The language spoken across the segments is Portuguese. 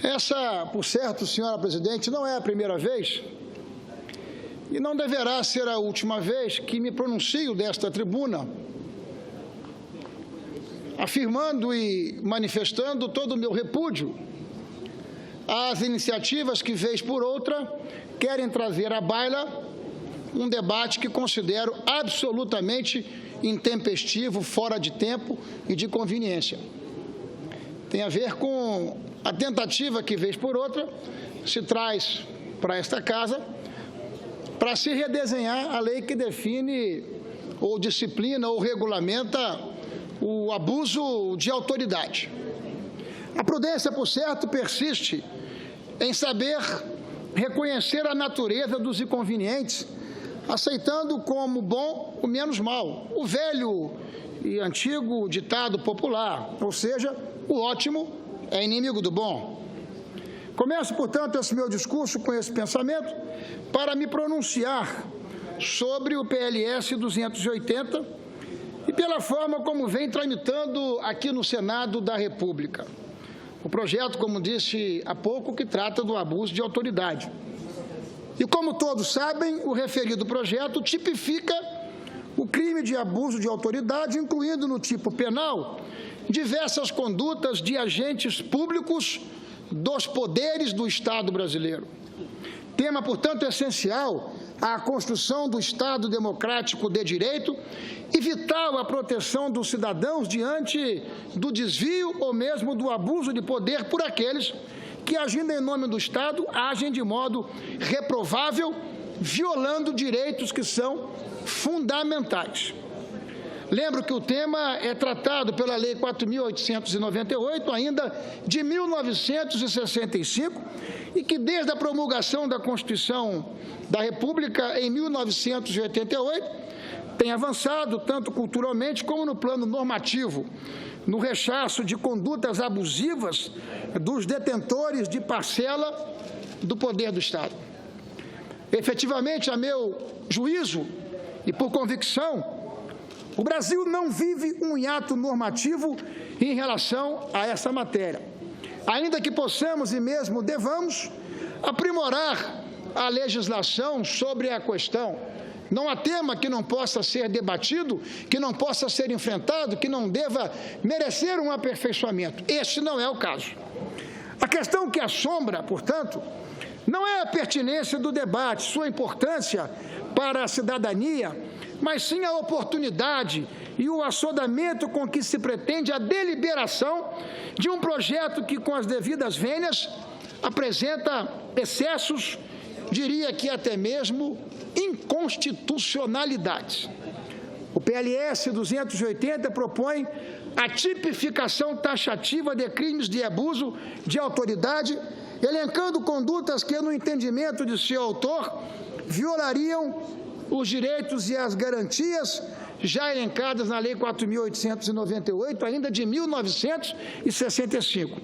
Essa, por certo, senhora presidente, não é a primeira vez e não deverá ser a última vez que me pronuncio desta tribuna, afirmando e manifestando todo o meu repúdio às iniciativas que, vez por outra, querem trazer à baila um debate que considero absolutamente intempestivo, fora de tempo e de conveniência. Tem a ver com a tentativa que, vez por outra, se traz para esta casa para se redesenhar a lei que define ou disciplina ou regulamenta o abuso de autoridade. A prudência, por certo, persiste em saber reconhecer a natureza dos inconvenientes, aceitando como bom o menos mal, o velho e antigo ditado popular, ou seja, o ótimo é inimigo do bom. Começo, portanto, esse meu discurso com esse pensamento para me pronunciar sobre o PLS 280 e pela forma como vem tramitando aqui no Senado da República. O projeto, como disse há pouco, que trata do abuso de autoridade. E como todos sabem, o referido projeto tipifica o crime de abuso de autoridade, incluindo no tipo penal diversas condutas de agentes públicos dos poderes do Estado brasileiro. Tema, portanto, essencial à construção do Estado democrático de direito e vital à proteção dos cidadãos diante do desvio ou mesmo do abuso de poder por aqueles que, agindo em nome do Estado, agem de modo reprovável, violando direitos que são fundamentais. Lembro que o tema é tratado pela Lei 4.898, ainda de 1965, e que desde a promulgação da Constituição da República em 1988, tem avançado tanto culturalmente como no plano normativo, no rechaço de condutas abusivas dos detentores de parcela do poder do Estado. Efetivamente, a meu juízo e por convicção, o Brasil não vive um hiato normativo em relação a essa matéria, ainda que possamos e mesmo devamos aprimorar a legislação sobre a questão. Não há tema que não possa ser debatido, que não possa ser enfrentado, que não deva merecer um aperfeiçoamento. Este não é o caso. A questão que assombra, portanto, não é a pertinência do debate, sua importância para a cidadania, mas sim a oportunidade e o assodamento com que se pretende a deliberação de um projeto que, com as devidas vênias, apresenta excessos, diria que até mesmo inconstitucionalidades. O PLS 280 propõe a tipificação taxativa de crimes de abuso de autoridade, elencando condutas que, no entendimento de seu autor, violariam os direitos e as garantias já elencadas na Lei 4.898, ainda de 1965.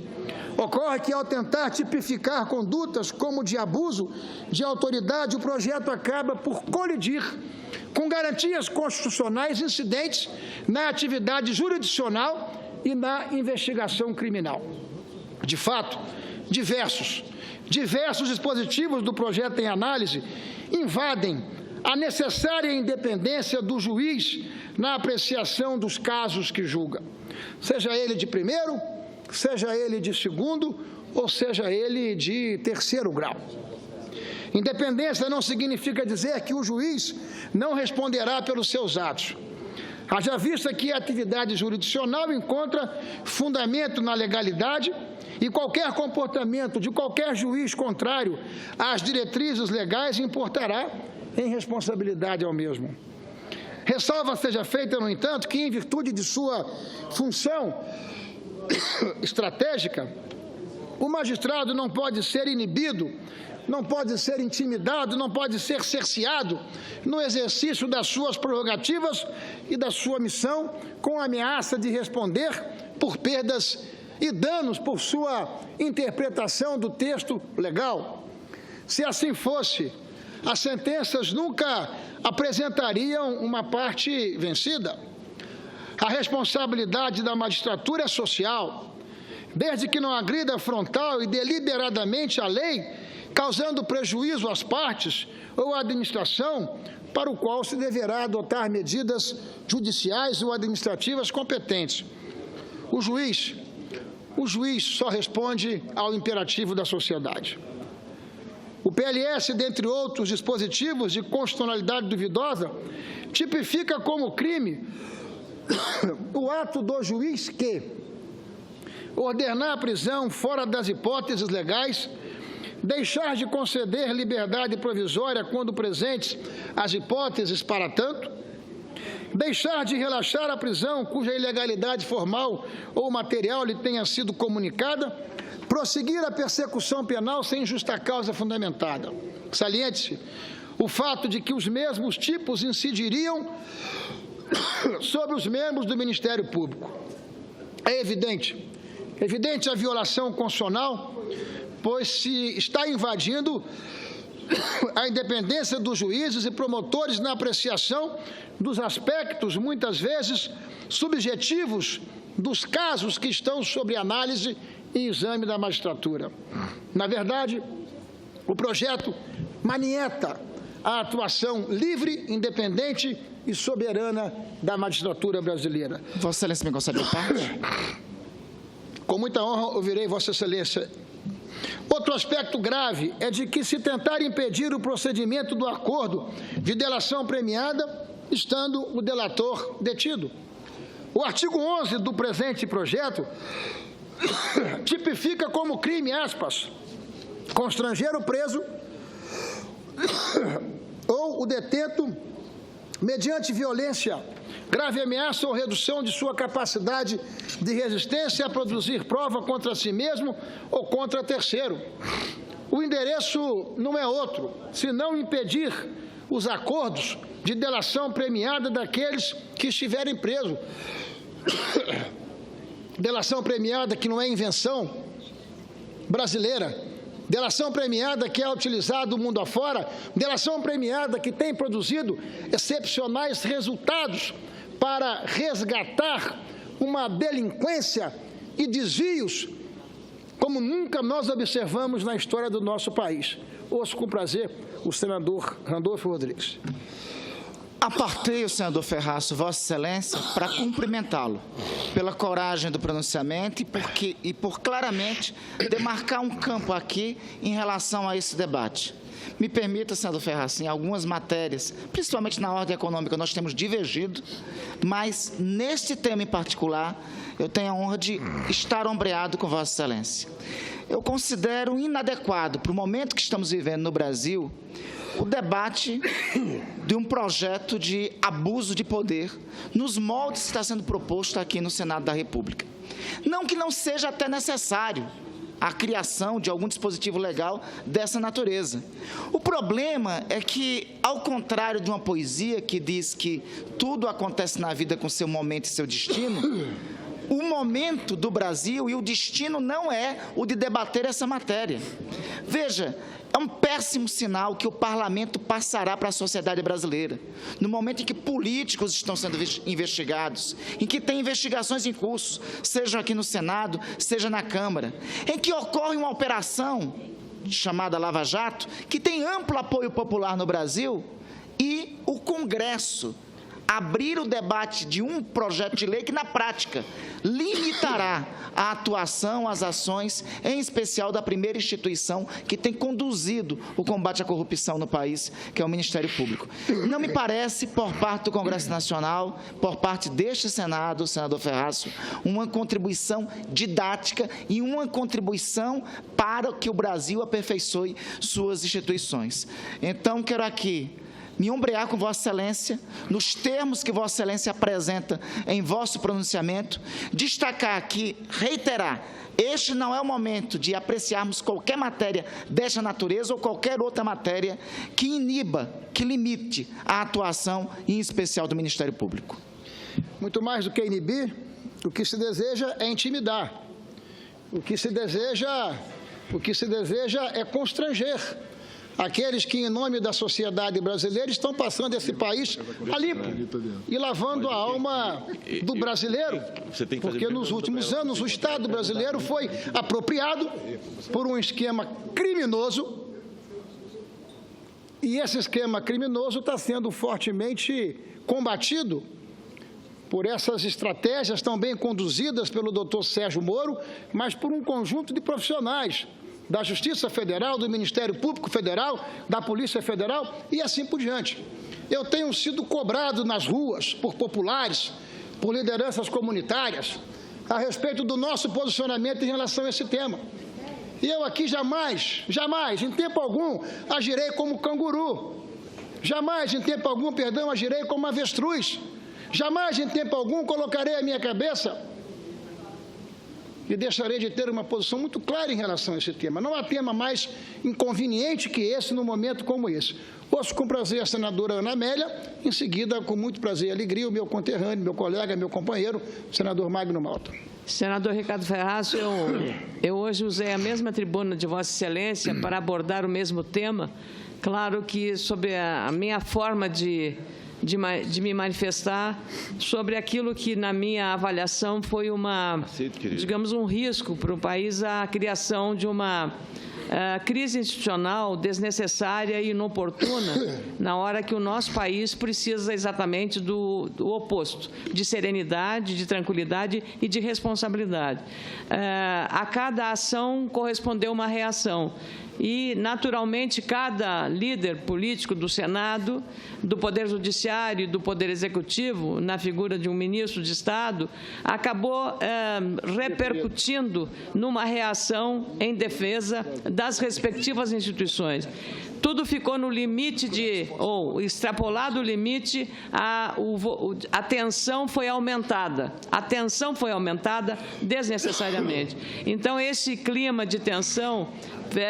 Ocorre que, ao tentar tipificar condutas como de abuso de autoridade, o projeto acaba por colidir com garantias constitucionais incidentes na atividade jurisdicional e na investigação criminal. De fato, diversos dispositivos do projeto em análise invadem a necessária independência do juiz na apreciação dos casos que julga, seja ele de primeiro, seja ele de segundo ou seja ele de terceiro grau. Independência não significa dizer que o juiz não responderá pelos seus atos. Haja vista que a atividade jurisdicional encontra fundamento na legalidade e qualquer comportamento de qualquer juiz contrário às diretrizes legais importará em responsabilidade ao mesmo. Ressalva seja feita, no entanto, que, em virtude de sua função estratégica, o magistrado não pode ser inibido, não pode ser intimidado, não pode ser cerceado no exercício das suas prerrogativas e da sua missão, com a ameaça de responder por perdas e danos por sua interpretação do texto legal. Se assim fosse, as sentenças nunca apresentariam uma parte vencida. A responsabilidade da magistratura é social, desde que não agrida frontal e deliberadamente a lei, causando prejuízo às partes ou à administração, para o qual se deverá adotar medidas judiciais ou administrativas competentes. O juiz só responde ao imperativo da sociedade. O PLS, dentre outros dispositivos de constitucionalidade duvidosa, tipifica como crime o ato do juiz que ordenar a prisão fora das hipóteses legais, deixar de conceder liberdade provisória quando presentes as hipóteses para tanto, deixar de relaxar a prisão cuja ilegalidade formal ou material lhe tenha sido comunicada, prosseguir a persecução penal sem justa causa fundamentada. Saliente-se o fato de que os mesmos tipos incidiriam sobre os membros do Ministério Público. É evidente a violação constitucional, pois se está invadindo a independência dos juízes e promotores na apreciação dos aspectos, muitas vezes, subjetivos dos casos que estão sob análise e exame da magistratura. Na verdade, o projeto manieta a atuação livre, independente e soberana da magistratura brasileira. Vossa Excelência me concede parte? Com muita honra, ouvirei Vossa Excelência. Outro aspecto grave é de que, se tentar impedir o procedimento do acordo de delação premiada, estando o delator detido. O artigo 11 do presente projeto tipifica como crime, aspas, constranger o preso ou o detento mediante violência, grave ameaça ou redução de sua capacidade de resistência a produzir prova contra si mesmo ou contra terceiro. O endereço não é outro, senão impedir os acordos de delação premiada daqueles que estiverem presos. Delação premiada que não é invenção brasileira, delação premiada que é utilizada do mundo afora, delação premiada que tem produzido excepcionais resultados para resgatar uma delinquência e desvios como nunca nós observamos na história do nosso país. Ouço com prazer o senador Randolfo Rodrigues. Apartei o senador Ferraço, Vossa Excelência, para cumprimentá-lo pela coragem do pronunciamento e por claramente demarcar um campo aqui em relação a esse debate. Me permita, senador Ferraço, em algumas matérias, principalmente na ordem econômica, nós temos divergido, mas neste tema em particular, eu tenho a honra de estar ombreado com Vossa Excelência. Eu considero inadequado, para o momento que estamos vivendo no Brasil, o debate de um projeto de abuso de poder nos moldes que está sendo proposto aqui no Senado da República. Não que não seja até necessário a criação de algum dispositivo legal dessa natureza. O problema é que, ao contrário de uma poesia que diz que tudo acontece na vida com seu momento e seu destino, o momento do Brasil e o destino não é o de debater essa matéria. Veja, é um péssimo sinal que o parlamento passará para a sociedade brasileira, no momento em que políticos estão sendo investigados, em que tem investigações em curso, seja aqui no Senado, seja na Câmara, em que ocorre uma operação chamada Lava Jato, que tem amplo apoio popular no Brasil, e o Congresso abrir o debate de um projeto de lei que, na prática, limitará a atuação, as ações, em especial da primeira instituição que tem conduzido o combate à corrupção no país, que é o Ministério Público. Não me parece, por parte do Congresso Nacional, por parte deste Senado, senador Ferraço, uma contribuição didática e uma contribuição para que o Brasil aperfeiçoe suas instituições. Então, quero aqui me ombrear com Vossa Excelência, nos termos que Vossa Excelência apresenta em vosso pronunciamento, destacar aqui, reiterar, este não é o momento de apreciarmos qualquer matéria desta natureza ou qualquer outra matéria que iniba, que limite a atuação, em especial do Ministério Público. Muito mais do que inibir, o que se deseja é intimidar. O que se deseja é constranger. aqueles que, em nome da sociedade brasileira, estão passando esse país a limpo e lavando a alma do brasileiro, porque nos últimos anos o Estado brasileiro foi apropriado por um esquema criminoso, e esse esquema criminoso está sendo fortemente combatido por essas estratégias tão bem conduzidas pelo doutor Sérgio Moro, mas por um conjunto de profissionais da Justiça Federal, do Ministério Público Federal, da Polícia Federal e assim por diante. Eu tenho sido cobrado nas ruas por populares, por lideranças comunitárias, a respeito do nosso posicionamento em relação a esse tema. E eu aqui jamais, em tempo algum, agirei como canguru. Jamais, em tempo algum, agirei como avestruz. Jamais, em tempo algum, colocarei a minha cabeça e deixarei de ter uma posição muito clara em relação a esse tema. Não há tema mais inconveniente que esse num momento como esse. Ouço com prazer a senadora Ana Amélia, em seguida, com muito prazer e alegria, o meu conterrâneo, meu colega, meu companheiro, o senador Magno Malta. Senador Ricardo Ferraz, eu hoje usei a mesma tribuna de Vossa Excelência para abordar o mesmo tema. Claro que, sob a minha forma de me manifestar sobre aquilo que, na minha avaliação, foi digamos, um risco para o país, a criação de uma crise institucional desnecessária e inoportuna, na hora que o nosso país precisa exatamente do oposto, de serenidade, de tranquilidade e de responsabilidade. A cada ação correspondeu uma reação. E, naturalmente, cada líder político do Senado, do Poder Judiciário e do Poder Executivo, na figura de um ministro de Estado, acabou repercutindo numa reação em defesa das respectivas instituições. Tudo ficou no limite ou extrapolado o limite, a tensão foi aumentada. A tensão foi aumentada desnecessariamente. Então, esse clima de tensão,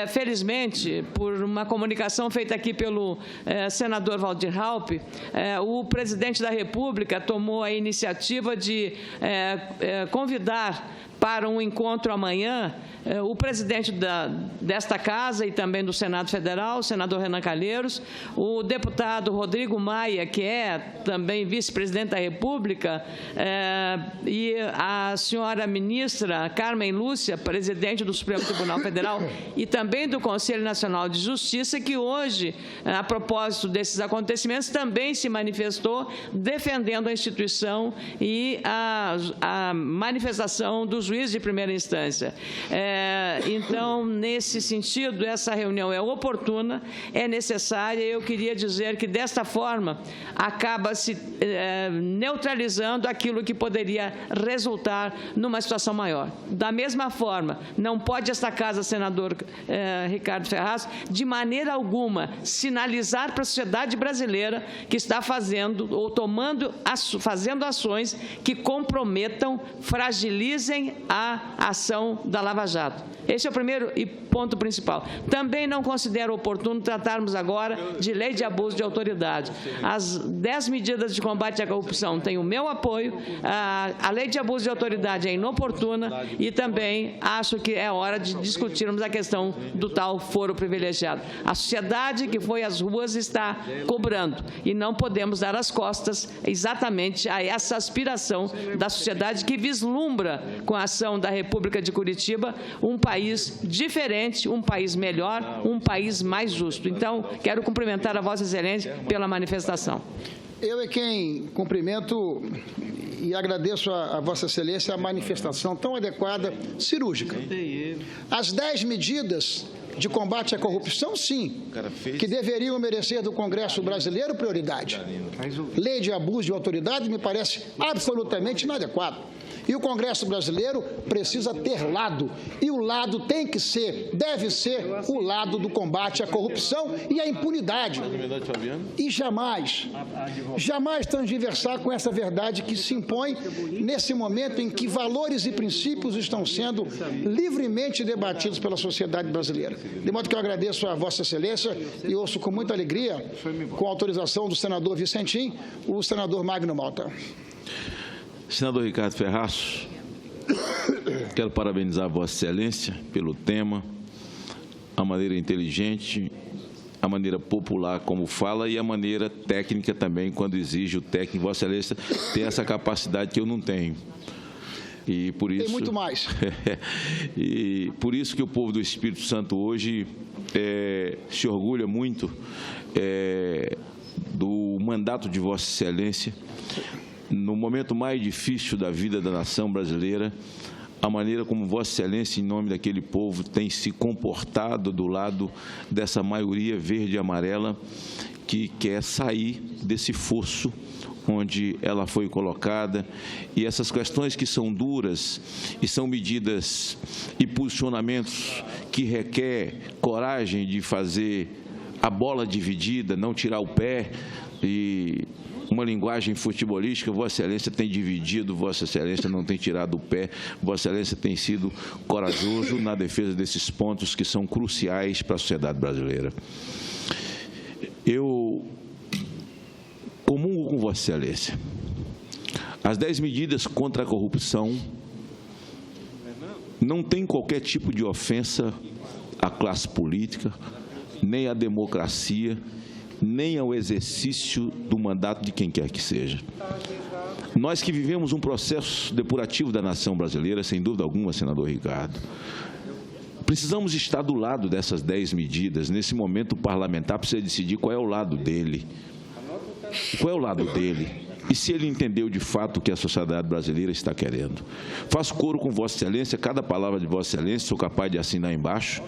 felizmente, por uma comunicação feita aqui pelo senador Waldir Raupp, o presidente da República tomou a iniciativa de convidar para um encontro amanhã o presidente desta Casa e também do Senado Federal, o senador Renan Calheiros, o deputado Rodrigo Maia, que é também vice-presidente da República, e a senhora ministra Carmen Lúcia, presidente do Supremo Tribunal Federal e também do Conselho Nacional de Justiça, que hoje, a propósito desses acontecimentos, também se manifestou defendendo a instituição e a manifestação do juiz de primeira instância. Então, nesse sentido, essa reunião é oportuna, é necessária. Eu queria dizer que, desta forma, acaba-se neutralizando aquilo que poderia resultar numa situação maior. Da mesma forma, não pode esta Casa, senador Ricardo Ferraz, de maneira alguma, sinalizar para a sociedade brasileira que está fazendo ou fazendo ações que comprometam, fragilizem a ação da Lava Jato. Esse é o primeiro e ponto principal. Também não considero oportuno tratarmos agora de lei de abuso de autoridade. As 10 medidas de combate à corrupção têm o meu apoio, a lei de abuso de autoridade é inoportuna e também acho que é hora de discutirmos a questão do tal foro privilegiado. A sociedade que foi às ruas está cobrando e não podemos dar as costas exatamente a essa aspiração da sociedade que vislumbra, com a ação da República de Curitiba, um país diferente, um país melhor, um país mais justo. Então, quero cumprimentar a Vossa Excelência pela manifestação. Eu é quem cumprimento e agradeço a Vossa Excelência a manifestação tão adequada, cirúrgica. As 10 medidas de combate à corrupção, sim, que deveriam merecer do Congresso brasileiro prioridade. Lei de abuso de autoridade me parece absolutamente inadequado. E o Congresso brasileiro precisa ter lado. E o lado tem que ser, deve ser, o lado do combate à corrupção e à impunidade. E jamais transversar com essa verdade que se impõe nesse momento em que valores e princípios estão sendo livremente debatidos pela sociedade brasileira. De modo que eu agradeço a Vossa Excelência e ouço com muita alegria, com a autorização do senador Vicentim, o senador Magno Malta. Senador Ricardo Ferraz, quero parabenizar a Vossa Excelência pelo tema, a maneira inteligente, a maneira popular como fala e a maneira técnica também, quando exige o técnico. Vossa Excelência tem essa capacidade que eu não tenho. E por isso, tem muito mais. E por isso que o povo do Espírito Santo hoje se orgulha muito do mandato de Vossa Excelência. No momento mais difícil da vida da nação brasileira, a maneira como Vossa Excelência, em nome daquele povo, tem se comportado do lado dessa maioria verde e amarela que quer sair desse fosso onde ela foi colocada, e essas questões que são duras e são medidas e posicionamentos que requer coragem de fazer a bola dividida, não tirar o pé, e uma linguagem futebolística, Vossa Excelência tem dividido, Vossa Excelência não tem tirado o pé, Vossa Excelência tem sido corajoso na defesa desses pontos que são cruciais para a sociedade brasileira. Eu comungo com Vossa Excelência. As 10 medidas contra a corrupção não tem qualquer tipo de ofensa à classe política, nem à democracia, nem ao exercício do mandato de quem quer que seja. Nós que vivemos um processo depurativo da nação brasileira, sem dúvida alguma, senador Ricardo, precisamos estar do lado dessas 10 medidas. Nesse momento, o parlamentar precisa decidir qual é o lado dele. Qual é o lado dele? E se ele entendeu de fato o que a sociedade brasileira está querendo. Faço coro com Vossa Excelência, cada palavra de Vossa Excelência, sou capaz de assinar embaixo,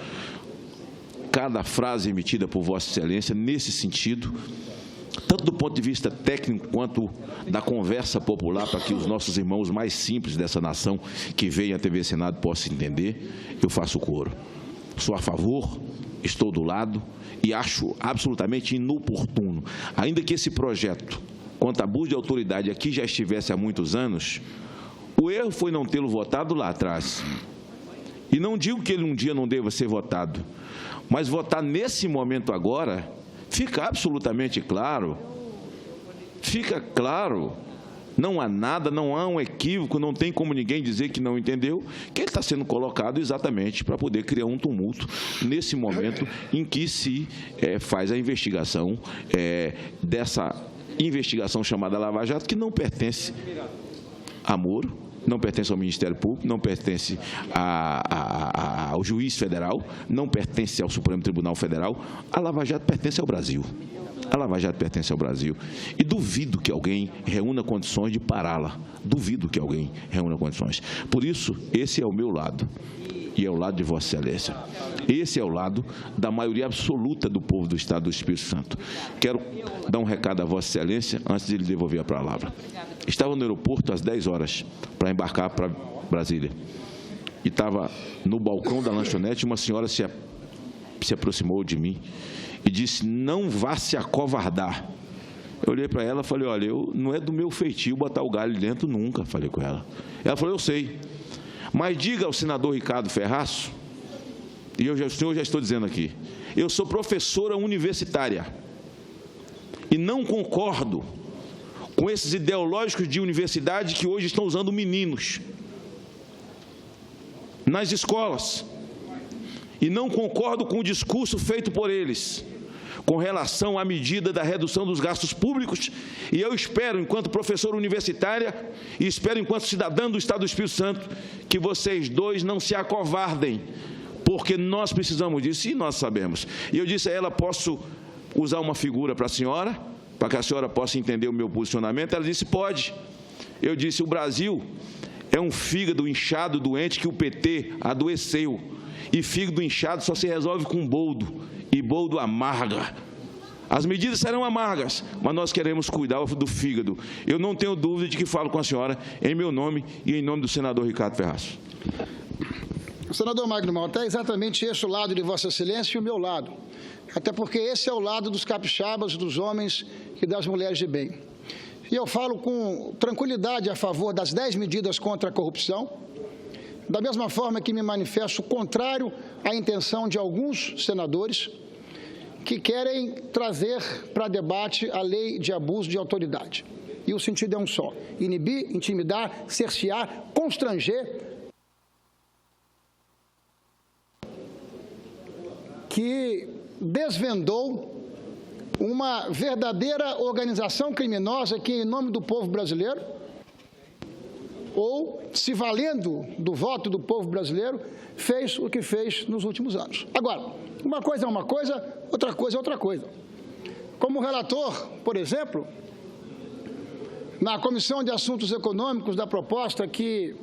cada frase emitida por Vossa Excelência nesse sentido, tanto do ponto de vista técnico quanto da conversa popular, para que os nossos irmãos mais simples dessa nação que veem a TV Senado possam entender, eu faço coro. Sou a favor, estou do lado e acho absolutamente inoportuno, ainda que esse projeto contra abuso de autoridade aqui já estivesse há muitos anos, o erro foi não tê-lo votado lá atrás. E não digo que ele um dia não deva ser votado, mas votar nesse momento agora, fica absolutamente claro, não há nada, não há um equívoco, não tem como ninguém dizer que não entendeu, que ele está sendo colocado exatamente para poder criar um tumulto nesse momento em que se faz a investigação dessa investigação chamada Lava Jato, que não pertence a Moro, não pertence ao Ministério Público, não pertence ao juiz federal, não pertence ao Supremo Tribunal Federal. A Lava Jato pertence ao Brasil. A Lava Jato pertence ao Brasil. E duvido que alguém reúna condições de pará-la. Duvido que alguém reúna condições. Por isso, esse é o meu lado. E é o lado de Vossa Excelência. Esse é o lado da maioria absoluta do povo do Estado do Espírito Santo. Quero dar um recado a Vossa Excelência, antes de lhe devolver a palavra. Estava no aeroporto às 10 horas para embarcar para Brasília. E estava no balcão da lanchonete, uma senhora se aproximou de mim e disse: não vá se acovardar. Eu olhei para ela e falei: olha, não é do meu feitio botar o galho dentro nunca, falei com ela. Ela falou: eu sei. Mas diga ao senador Ricardo Ferraço, e o senhor já estou dizendo aqui, eu sou professora universitária e não concordo com esses ideológicos de universidade que hoje estão usando meninos nas escolas, e não concordo com o discurso feito por eles com relação à medida da redução dos gastos públicos, e eu espero, enquanto professora universitária, e espero enquanto cidadã do Estado do Espírito Santo, que vocês dois não se acovardem, porque nós precisamos disso, e nós sabemos. E eu disse a ela: posso usar uma figura para a senhora, para que a senhora possa entender o meu posicionamento? Ela disse: pode. Eu disse: o Brasil é um fígado inchado doente que o PT adoeceu, e fígado inchado só se resolve com boldo, e boldo amarga. As medidas serão amargas, mas nós queremos cuidar do fígado. Eu não tenho dúvida de que falo com a senhora em meu nome e em nome do senador Ricardo Ferraço. Senador Magno Malta, é exatamente esse o lado de Vossa Excelência e o meu lado. Até porque esse é o lado dos capixabas, dos homens e das mulheres de bem. E eu falo com tranquilidade a favor das 10 medidas contra a corrupção, da mesma forma que me manifesto contrário à intenção de alguns senadores que querem trazer para debate a lei de abuso de autoridade. E o sentido é um só: inibir, intimidar, cercear, constranger, que desvendou uma verdadeira organização criminosa que, em nome do povo brasileiro, ou se valendo do voto do povo brasileiro, fez o que fez nos últimos anos. Agora, uma coisa é uma coisa, outra coisa é outra coisa. Como relator, por exemplo, na Comissão de Assuntos Econômicos da proposta que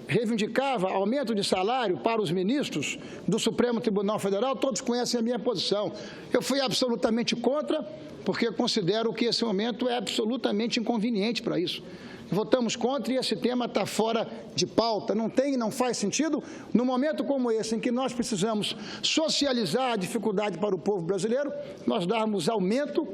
reivindicava aumento de salário para os ministros do Supremo Tribunal Federal, todos conhecem a minha posição. Eu fui absolutamente contra, porque considero que esse aumento é absolutamente inconveniente para isso. Votamos contra e esse tema está fora de pauta. Não faz sentido, num momento como esse, em que nós precisamos socializar a dificuldade para o povo brasileiro, nós darmos aumento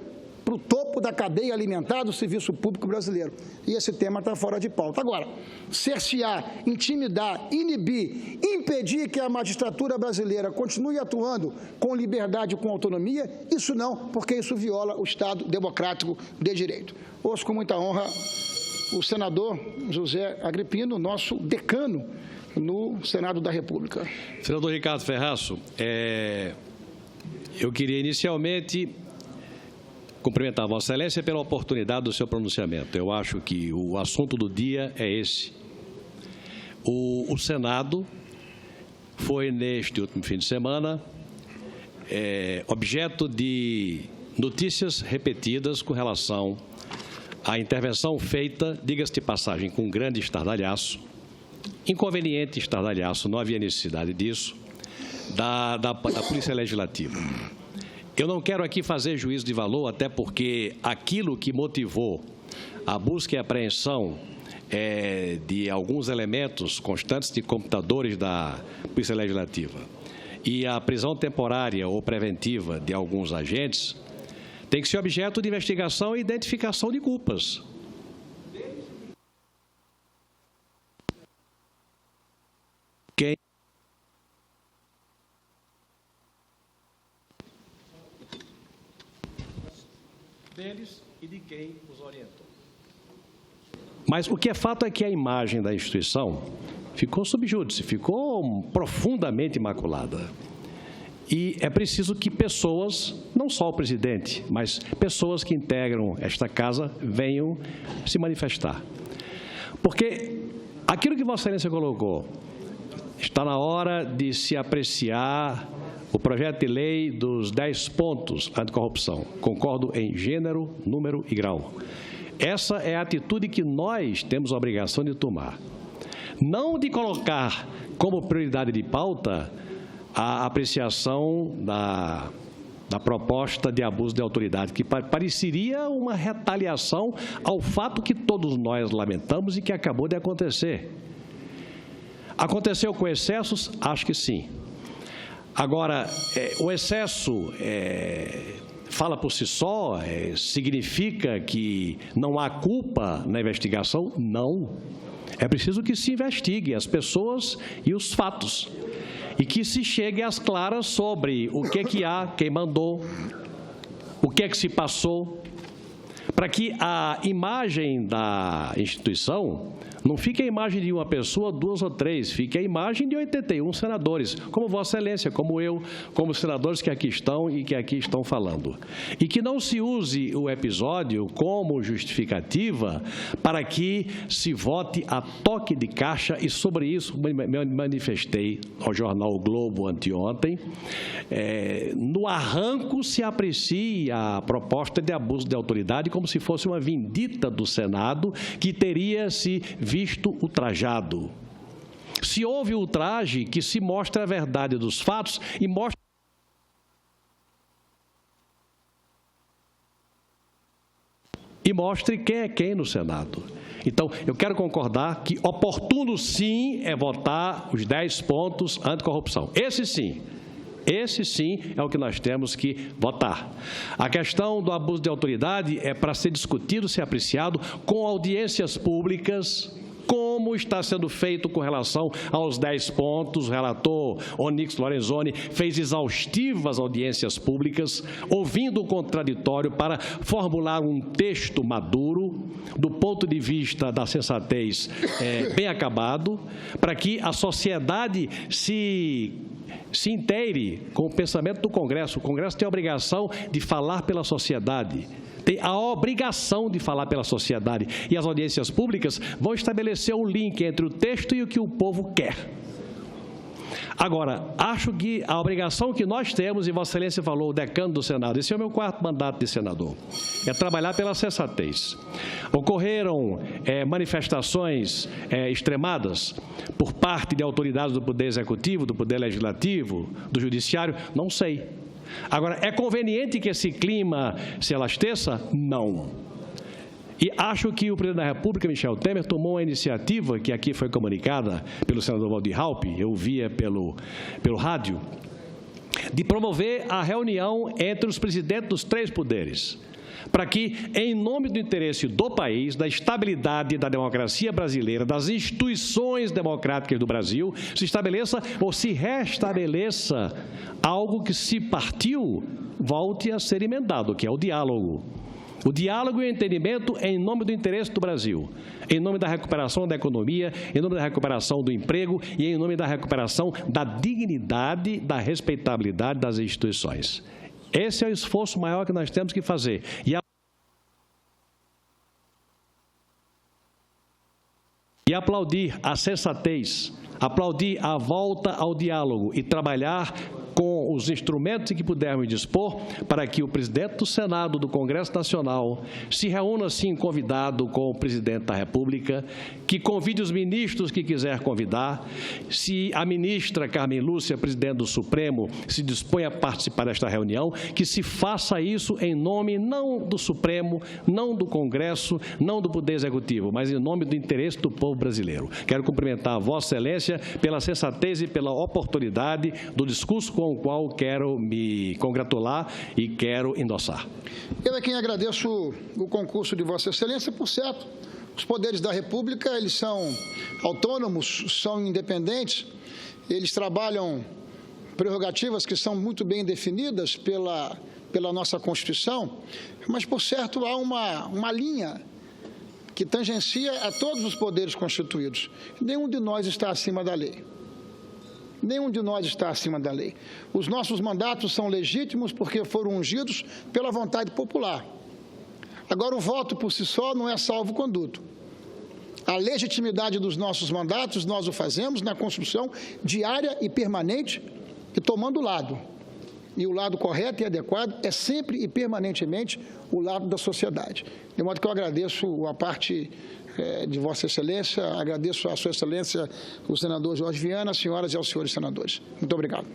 para o topo da cadeia alimentar do serviço público brasileiro. E esse tema está fora de pauta. Agora, cercear, intimidar, inibir, impedir que a magistratura brasileira continue atuando com liberdade e com autonomia, isso não, porque isso viola o Estado democrático de direito. Ouço com muita honra o senador José Agripino, nosso decano no Senado da República. Senador Ricardo Ferraço, eu queria inicialmente cumprimentar Vossa Excelência pela oportunidade do seu pronunciamento. Eu acho que o assunto do dia é esse. O Senado foi, neste último fim de semana, objeto de notícias repetidas com relação à intervenção feita, diga-se de passagem, com grande estardalhaço, inconveniente estardalhaço, não havia necessidade disso, da Polícia Legislativa. Eu não quero aqui fazer juízo de valor, até porque aquilo que motivou a busca e apreensão de alguns elementos constantes de computadores da Polícia Legislativa e a prisão temporária ou preventiva de alguns agentes tem que ser objeto de investigação e identificação de culpas. Quem deles e de quem os orientou. Mas o que é fato é que a imagem da instituição ficou sob júdice, ficou profundamente imaculada. E é preciso que pessoas, não só o presidente, mas pessoas que integram esta casa venham se manifestar. Porque aquilo que Vossa Excelência colocou, está na hora de se apreciar o projeto de lei dos 10 pontos anticorrupção. Concordo em gênero, número e grau. Essa é a atitude que nós temos a obrigação de tomar. Não de colocar como prioridade de pauta a apreciação da proposta de abuso de autoridade, que pareceria uma retaliação ao fato que todos nós lamentamos e que acabou de acontecer. Aconteceu com excessos? Acho que sim. Agora, o excesso fala por si só, significa que não há culpa na investigação? Não. É preciso que se investigue as pessoas e os fatos e que se chegue às claras sobre o que há, quem mandou, o que se passou, para que a imagem da instituição não fique a imagem de uma pessoa, 2 ou 3, fique a imagem de 81 senadores, como Vossa Excelência, como eu, como os senadores que aqui estão e que aqui estão falando. E que não se use o episódio como justificativa para que se vote a toque de caixa, e sobre isso me manifestei ao jornal O Globo anteontem. No arranco se aprecia a proposta de abuso de autoridade como se fosse uma vindita do Senado que teria se visto ultrajado. Se houve ultraje, que se mostre a verdade dos fatos e mostre quem é quem no Senado. Então, eu quero concordar que oportuno sim é votar os 10 pontos anticorrupção. Esse sim é o que nós temos que votar. A questão do abuso de autoridade é para ser discutido, ser apreciado com audiências públicas, como está sendo feito com relação aos 10 pontos. O relator Onyx Lorenzoni fez exaustivas audiências públicas, ouvindo o contraditório para formular um texto maduro, do ponto de vista da sensatez bem acabado, para que a sociedade se se inteire com o pensamento do Congresso. O Congresso tem a obrigação de falar pela sociedade, tem a obrigação de falar pela sociedade. E as audiências públicas vão estabelecer um link entre o texto e o que o povo quer. Agora, acho que a obrigação que nós temos, e Vossa Excelência falou, o decano do Senado, esse é o meu 4º mandato de senador, é trabalhar pela sensatez. Ocorreram manifestações extremadas por parte de autoridades do Poder Executivo, do Poder Legislativo, do Judiciário? Não sei. Agora, é conveniente que esse clima se alasteça? Não. E acho que o presidente da República, Michel Temer, tomou uma iniciativa, que aqui foi comunicada pelo senador Waldir Raupp, eu via pelo rádio, de promover a reunião entre os presidentes dos 3 poderes, para que, em nome do interesse do país, da estabilidade da democracia brasileira, das instituições democráticas do Brasil, se estabeleça ou se restabeleça algo que se partiu, volte a ser emendado, que é o diálogo. O diálogo e o entendimento em nome do interesse do Brasil, em nome da recuperação da economia, em nome da recuperação do emprego e em nome da recuperação da dignidade, da respeitabilidade das instituições. Esse é o esforço maior que nós temos que fazer. E aplaudir a sensatez, aplaudir a volta ao diálogo e trabalhar com os instrumentos que pudermos dispor para que o presidente do Senado, do Congresso Nacional, se reúna, assim, convidado com o presidente da República, que convide os ministros que quiser convidar, se a ministra Carmen Lúcia, presidente do Supremo, se dispõe a participar desta reunião, que se faça isso em nome não do Supremo, não do Congresso, não do Poder Executivo, mas em nome do interesse do povo brasileiro. Quero cumprimentar a Vossa Excelência pela sensatez e pela oportunidade do discurso com o qual quero me congratular e quero endossar. Eu é quem agradeço o concurso de Vossa Excelência, por certo. Os poderes da República, eles são autônomos, são independentes, eles trabalham prerrogativas que são muito bem definidas pela nossa Constituição, mas, por certo, há uma linha que tangencia a todos os poderes constituídos. Nenhum de nós está acima da lei. Nenhum de nós está acima da lei. Os nossos mandatos são legítimos porque foram ungidos pela vontade popular. Agora, o voto por si só não é salvo-conduto. A legitimidade dos nossos mandatos, nós o fazemos na construção diária e permanente e tomando lado. E o lado correto e adequado é sempre e permanentemente o lado da sociedade. De modo que eu agradeço a parte de Vossa Excelência, agradeço a Sua Excelência, o senador Jorge Viana, as senhoras e aos senhores senadores. Muito obrigado.